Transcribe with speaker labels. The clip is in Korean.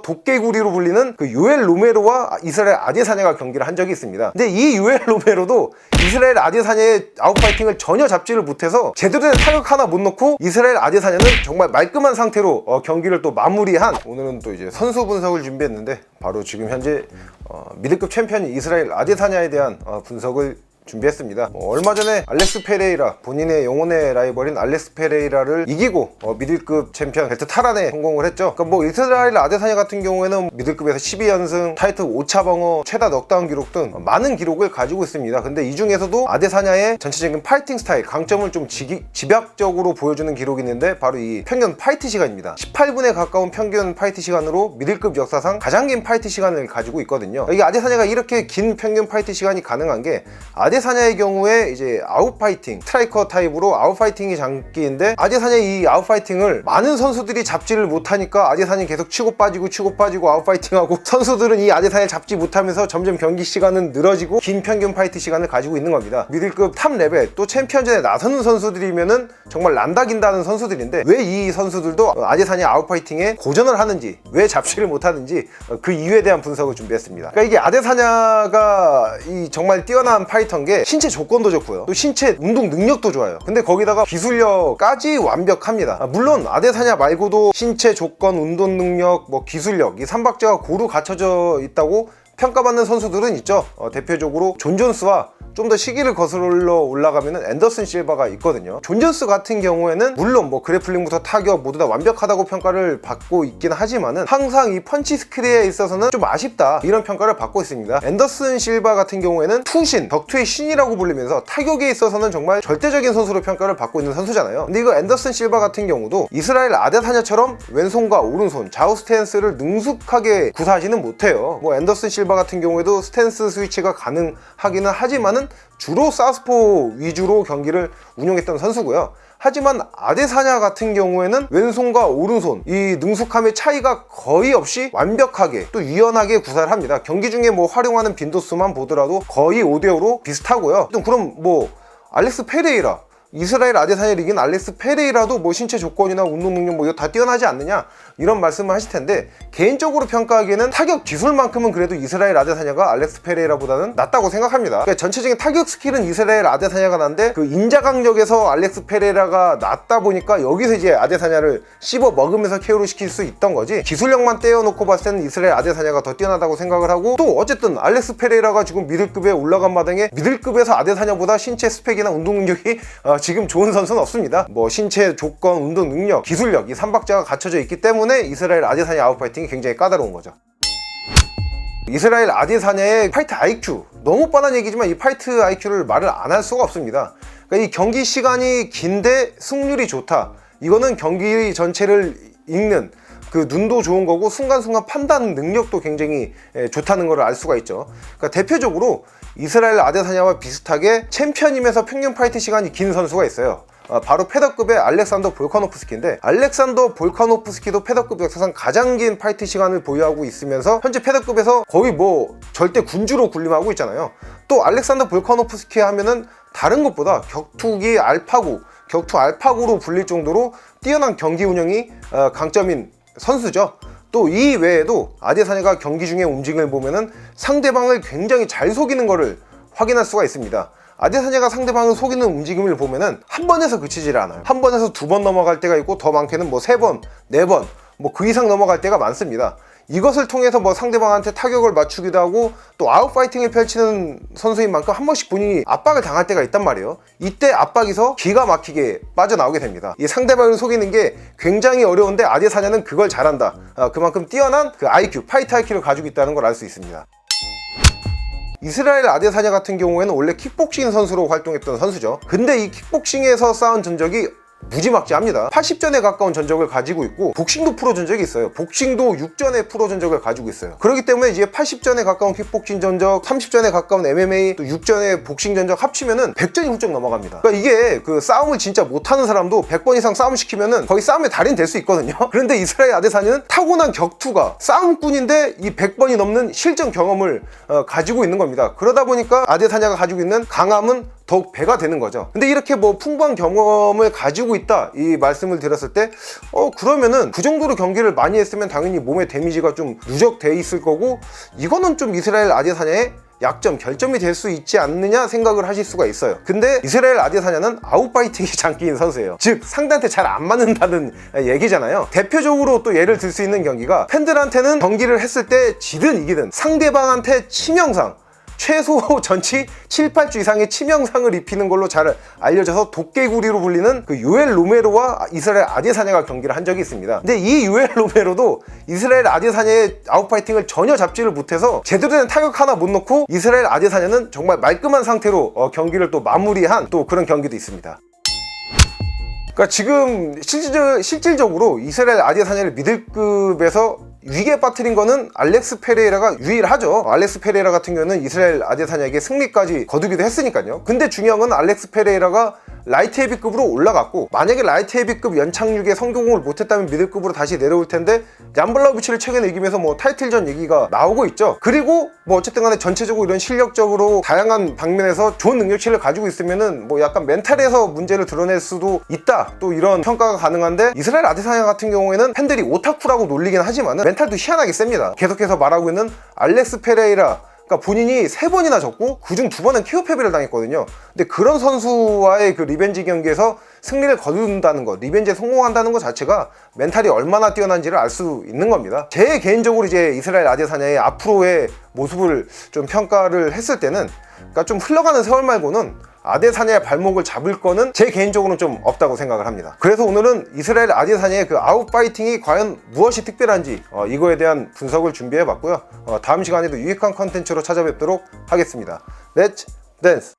Speaker 1: 도깨구리로 불리는 그 요엘 로메로와 이스라엘 아데사냐가 경기를 한 적이 있습니다. 근데 이 요엘 로메로도 이스라엘 아데사냐의 아웃파이팅을 전혀 잡지를 못해서 제대로 된 타격 하나 못 넣고 이스라엘 아데사냐는 정말 말끔한 상태로 경기를 또 마무리한, 오늘은 또 이제 선수 분석을 준비했는데 바로 지금 현재 미들급 챔피언인 이스라엘 아데사냐에 대한 분석을 준비했습니다. 얼마 전에 알렉스 페레이라, 본인의 영혼의 라이벌인 알렉스 페레이라를 이기고 미들급 챔피언 벨트 탈환에 성공을 했죠. 그러니까 이스라엘 아데사냐 같은 경우에는 미들급에서 12연승, 타이틀 5차 방어, 최다 넉다운 기록 등 많은 기록을 가지고 있습니다. 근데 이 중에서도 아데사냐의 전체적인 파이팅 스타일, 강점을 좀 집약적으로 보여주는 기록이 있는데 바로 이 평균 파이트 시간입니다. 18분에 가까운 평균 파이트 시간으로 미들급 역사상 가장 긴 파이트 시간을 가지고 있거든요. 이 아데사냐가 이렇게 긴 평균 파이트 시간이 가능한 게, 아데사냐의 경우에 이제 아웃파이팅, 스트라이커 타입으로 아웃파이팅이 장기인데, 아데사냐 이 아웃파이팅을 많은 선수들이 잡지를 못하니까 아데사냐 계속 치고 빠지고 아웃파이팅하고, 선수들은 이 아데사냐를 잡지 못하면서 점점 경기 시간은 늘어지고 긴 평균 파이트 시간을 가지고 있는 겁니다. 미들급 탑 레벨, 또 챔피언전에 나서는 선수들이면은 정말 난다긴다는 선수들인데, 왜 이 선수들도 아데사냐 아웃파이팅에 고전을 하는지, 왜 잡지를 못하는지, 그 이유에 대한 분석을 준비했습니다. 그러니까 이게 아데사냐가 이 정말 뛰어난 파이터인 게 신체 조건도 좋고요, 또 신체 운동 능력도 좋아요. 근데 거기다가 기술력까지 완벽합니다. 물론 아데사냐 말고도 신체 조건, 운동 능력, 기술력, 이 3박자가 고루 갖춰져 있다고 평가받는 선수들은 있죠. 대표적으로 존 존스와 좀 더 시기를 거슬러 올라가면은 앤더슨 실바가 있거든요. 존 존스 같은 경우에는 물론 그래플링부터 타격 모두 다 완벽하다고 평가를 받고 있긴 하지만은 항상 이 펀치 스킬에 있어서는 좀 아쉽다, 이런 평가를 받고 있습니다. 앤더슨 실바 같은 경우에는 투신, 격투의 신이라고 불리면서 타격에 있어서는 정말 절대적인 선수로 평가를 받고 있는 선수잖아요. 근데 이거 앤더슨 실바 같은 경우도 이스라엘 아데사냐처럼 왼손과 오른손 좌우 스탠스를 능숙하게 구사하지는 못해요. 앤더슨 실바 같은 경우에도 스탠스 스위치가 가능하기는 하지만은 주로 사우스포 위주로 경기를 운영했던 선수고요. 하지만 아데사냐 같은 경우에는 왼손과 오른손 이 능숙함의 차이가 거의 없이 완벽하게 또 유연하게 구사를 합니다. 경기 중에 활용하는 빈도수만 보더라도 거의 5대5로 비슷하고요. 그럼 알렉스 페레이라, 이스라엘 아데사냐를 이긴 알렉스 페레이라도 신체 조건이나 운동 능력 이거 다 뛰어나지 않느냐, 이런 말씀을 하실 텐데, 개인적으로 평가하기에는 타격 기술만큼은 그래도 이스라엘 아데사냐가 알렉스 페레이라보다는 낫다고 생각합니다. 그러니까 전체적인 타격 스킬은 이스라엘 아데사냐가 난데, 그 인자 강력에서 알렉스 페레이라가 낫다 보니까 여기서 이제 아데사냐를 씹어 먹으면서 KO를 시킬 수 있던 거지, 기술력만 떼어놓고 봤을 때는 이스라엘 아데사냐가 더 뛰어나다고 생각을 하고, 또 어쨌든 알렉스 페레이라가 지금 미들급에 올라간 마당에 미들급에서 아데사냐보다 신체 스펙이나 운동 능력이 지금 좋은 선수는 없습니다. 신체 조건, 운동 능력, 기술력 이 3박자가 갖춰져 있기 때문에 이스라엘 아데사냐 아웃파이팅이 굉장히 까다로운 거죠. 이스라엘 아데사냐의 파이트 IQ, 너무 뻔한 얘기지만 이 파이트 IQ를 말을 안 할 수가 없습니다. 그러니까 이 경기 시간이 긴데 승률이 좋다, 이거는 경기 전체를 읽는 그 눈도 좋은 거고, 순간순간 판단 능력도 굉장히 좋다는 걸 알 수가 있죠. 그러니까 대표적으로 이스라엘 아데사냐와 비슷하게 챔피언임에서 평균 파이트 시간이 긴 선수가 있어요. 바로 패더급의 알렉산더 볼카노프스키인데, 알렉산더 볼카노프스키도 패더급 역사상 가장 긴 파이트 시간을 보유하고 있으면서 현재 패더급에서 거의 절대 군주로 군림하고 있잖아요. 또 알렉산더 볼카노프스키 하면은 다른 것보다 격투기 알파고, 격투 알파고로 불릴 정도로 뛰어난 경기 운영이 강점인 선수죠. 또 이 외에도 아데사냐가 경기 중에 움직임을 보면은 상대방을 굉장히 잘 속이는 것을 확인할 수가 있습니다. 아데사냐가 상대방을 속이는 움직임을 보면은 한 번에서 그치질 않아요. 한 번에서 두 번 넘어갈 때가 있고, 더 많게는 3번, 4번, 그 이상 넘어갈 때가 많습니다. 이것을 통해서 상대방한테 타격을 맞추기도 하고, 또 아웃파이팅을 펼치는 선수인 만큼 한 번씩 본인이 압박을 당할 때가 있단 말이에요. 이때 압박에서 기가 막히게 빠져나오게 됩니다. 이 상대방을 속이는 게 굉장히 어려운데 아데사냐는 그걸 잘한다. 그만큼 뛰어난 그 IQ, 파이트 IQ를 가지고 있다는 걸 알 수 있습니다. 이스라엘 아데사냐 같은 경우에는 원래 킥복싱 선수로 활동했던 선수죠. 근데 이 킥복싱에서 쌓은 전적이 무지막지합니다. 80전에 가까운 전적을 가지고 있고, 복싱도 풀어준 적이 있어요. 복싱도 6전의 풀어 전적을 가지고 있어요. 그렇기 때문에 이제 80전에 가까운 킥복싱 전적, 30전에 가까운 MMA, 또 6전의 복싱 전적 합치면은 100전이 훌쩍 넘어갑니다. 그러니까 이게 그 싸움을 진짜 못하는 사람도 100번 이상 싸움 시키면은 거의 싸움의 달인 될 수 있거든요. 그런데 이스라엘 아데사냐는 타고난 격투가 싸움꾼인데 이 100번이 넘는 실전 경험을 가지고 있는 겁니다. 그러다 보니까 아데사냐가 가지고 있는 강함은 더욱 배가 되는 거죠. 근데 이렇게 뭐 풍부한 경험을 가지고 있다 이 말씀을 드렸을 때 그러면은 그 정도로 경기를 많이 했으면 당연히 몸에 데미지가 좀 누적돼 있을 거고, 이거는 좀 이스라엘 아데사냐의 약점, 결점이 될 수 있지 않느냐 생각을 하실 수가 있어요. 근데 이스라엘 아데사냐는 아웃파이팅이 장기인 선수예요. 즉 상대한테 잘 안 맞는다는 얘기잖아요. 대표적으로 또 예를 들 수 있는 경기가, 팬들한테는 경기를 했을 때 지든 이기든 상대방한테 치명상, 최소 전치 7, 8주 이상의 치명상을 입히는 걸로 잘 알려져서 도깨구리로 불리는 그 요엘 로메로와 이스라엘 아데사냐가 경기를 한 적이 있습니다. 근데 이 요엘 로메로도 이스라엘 아데사냐의 아웃파이팅을 전혀 잡지를 못해서 제대로 된 타격 하나 못 넣고 이스라엘 아데사냐는 정말 말끔한 상태로 경기를 또 마무리한 또 그런 경기도 있습니다. 그러니까 지금 실질적으로 이스라엘 아데사냐를 미들급에서 위기에 빠뜨린 거는 알렉스 페레이라가 유일하죠. 알렉스 페레이라 같은 경우는 이스라엘 아데사냐에게 승리까지 거두기도 했으니까요. 근데 중요한 건 알렉스 페레이라가 라이트 헤비급으로 올라갔고, 만약에 라이트 헤비급 연착륙에 성공을 못했다면 미들급으로 다시 내려올 텐데 얀 블라우비치를 최근에 이기면서 뭐 타이틀전 얘기가 나오고 있죠. 그리고 뭐 어쨌든 간에 전체적으로 이런 실력적으로 다양한 방면에서 좋은 능력치를 가지고 있으면은 뭐 약간 멘탈에서 문제를 드러낼 수도 있다, 또 이런 평가가 가능한데, 이스라엘 아데사냐 같은 경우에는 팬들이 오타쿠라고 놀리긴 하지만은 멘탈도 희한하게 셉니다. 계속해서 말하고 있는 알렉스 페레이라, 그러니까 본인이 3번이나 졌고 그중 2번은 KO 패배를 당했거든요. 근데 그런 선수와의 그 리벤지 경기에서 승리를 거둔다는 것, 리벤지에 성공한다는 것 자체가 멘탈이 얼마나 뛰어난지를 알 수 있는 겁니다. 제 개인적으로 이제 이스라엘 아데사냐의 앞으로의 모습을 좀 평가를 했을 때는, 그러니까 좀 흘러가는 세월 말고는 아데사냐의 발목을 잡을 거는 제 개인적으로는 좀 없다고 생각을 합니다. 그래서 오늘은 이스라엘 아데사냐의 그 아웃파이팅이 과연 무엇이 특별한지 이거에 대한 분석을 준비해 봤고요. 다음 시간에도 유익한 컨텐츠로 찾아뵙도록 하겠습니다. 렛츠 댄스!